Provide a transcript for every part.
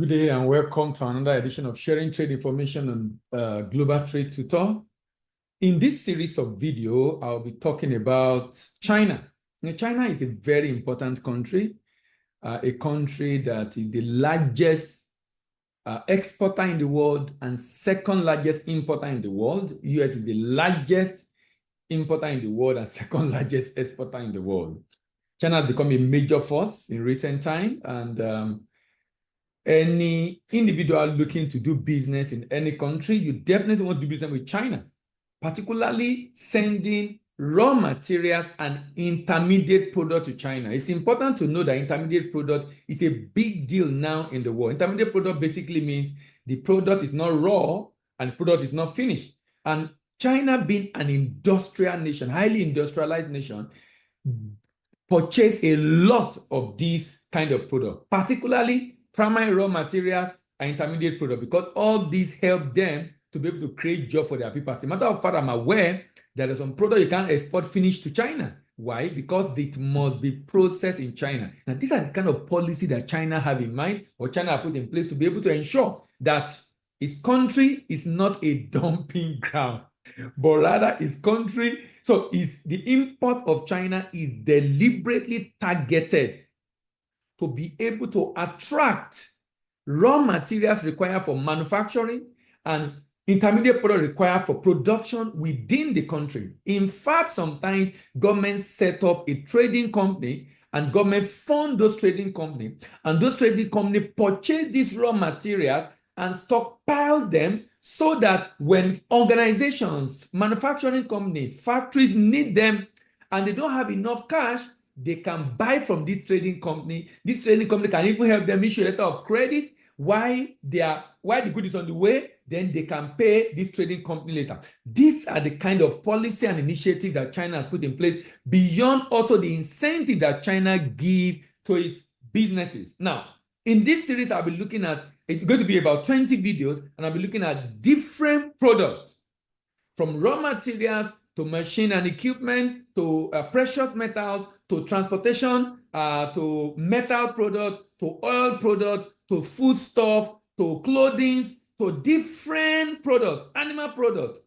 Good day and welcome to another edition of Sharing Trade Information on Global Trade Tutor. In this series of video, I'll be talking about China. Now, China is a very important country, a country that is the largest exporter in the world and second largest importer in the world. US is the largest importer in the world and second largest exporter in the world. China has become a major force in recent time, and any individual looking to do business in any country, you definitely want to do business with China, particularly sending raw materials and intermediate product to China. It's important to know that intermediate product is a big deal now in the world. Intermediate product basically means the product is not raw and the product is not finished. And China, being an industrial nation, highly industrialized nation, purchase a lot of these kind of products, particularly primary raw materials and intermediate product, because all these help them to be able to create jobs for their people. As a matter of fact, I'm aware there are some products you can't export finished to China. Why? Because it must be processed in China. Now, these are the kind of policy that China have in mind, or China have put in place to be able to ensure that its country is not a dumping ground, but rather its country, so is the import of China is deliberately targeted to be able to attract raw materials required for manufacturing and intermediate product required for production within the country. In fact, sometimes governments set up a trading company and government fund those trading companies, and those trading companies purchase these raw materials and stockpile them so that when organizations, manufacturing companies, factories need them and they don't have enough cash, they can buy from this trading company. This trading company can even help them issue a letter of credit while the good is on the way. Then they can pay this trading company later. These are the kind of policy and initiative that China has put in place, beyond also the incentive that China gives to its businesses. Now, in this series, I'll be looking at, it's going to be about 20 videos, and I'll be looking at different products, from raw materials to machine and equipment, to precious metals, to transportation, to metal product, to oil product, to foodstuff, to clothing, to different products, animal product,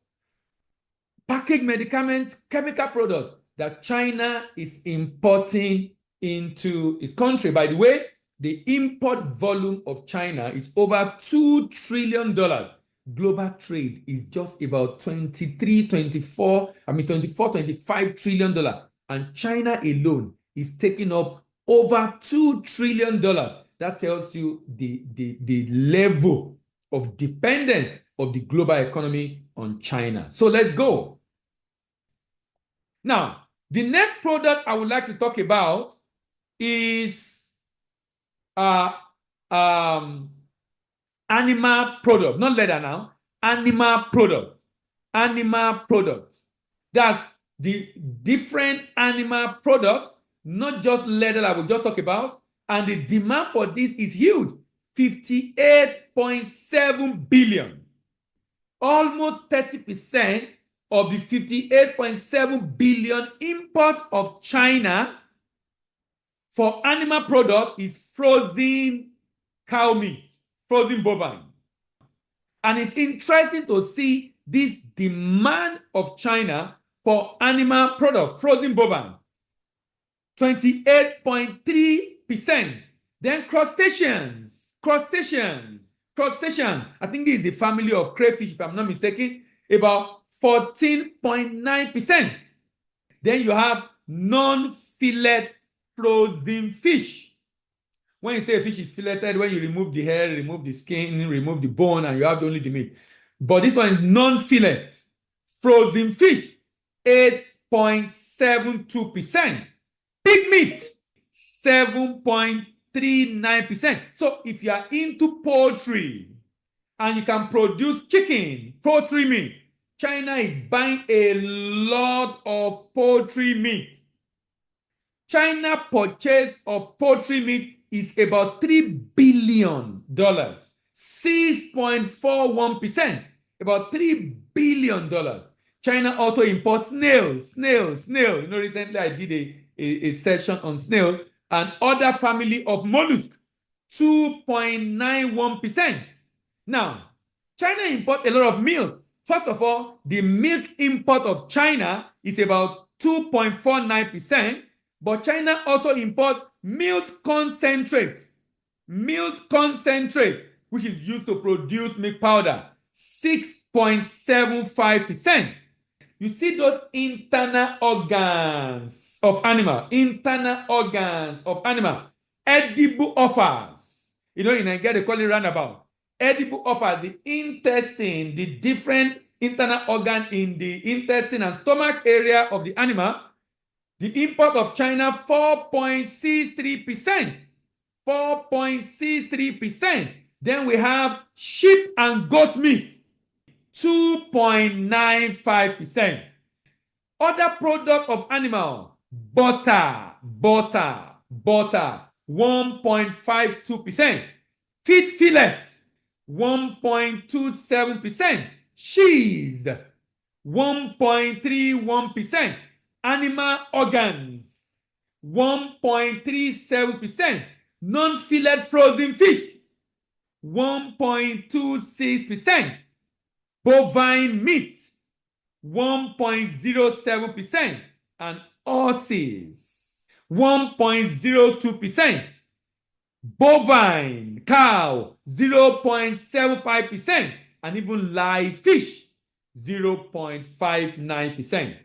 packaged medicament, chemical product that China is importing into its country. By the way, the import volume of China is over $2 trillion. Global trade is just about 24, $25 trillion. And China alone is taking up over $2 trillion. That tells you the level of dependence of the global economy on China. So let's go. Now, the next product I would like to talk about is animal product, not leather now, animal product. Animal product. That's the different animal products, not just leather that we just talked about. And the demand for this is huge, 58.7 billion. Almost 30% of the 58.7 billion import of China for animal product is frozen cow meat, frozen bovine. And it's interesting to see this demand of China for animal product, frozen bovine, 28.3%. Then crustaceans, I think this is the family of crayfish, if I'm not mistaken, about 14.9%. Then you have non-fillet frozen fish. When you say a fish is filleted, when you remove the hair, remove the skin, remove the bone, and you have only the meat. But this one is non-fillet frozen fish, 8.72%. Pig meat, 7.39%. So if you are into poultry and you can produce chicken, poultry meat, China is buying a lot of poultry meat. China purchase of poultry meat is about $3 billion, 6.41%, about $3 billion. China also imports snails. Recently I did a session on snail and other family of mollusks. 2.91%. Now, China imports a lot of milk. First of all, the milk import of China is about 2.49%, but China also imports milk concentrate, which is used to produce milk powder, 6.75%. You see those internal organs of animal, edible offers. In Nigeria, they call it roundabout. Edible offers, the intestine, the different internal organ in the intestine and stomach area of the animal. The import of China, 4.63%. 4.63%. Then we have sheep and goat meat, 2.95%. Other product of animal, butter, 1.52%. Feet fillet, 1.27%. Cheese, 1.31%. Animal organs, 1.37%. Non-fillet frozen fish, 1.26%. Bovine meat, 1.07%. And horses, 1.02%. Bovine cow, 0.75%. And even live fish, 0.59%.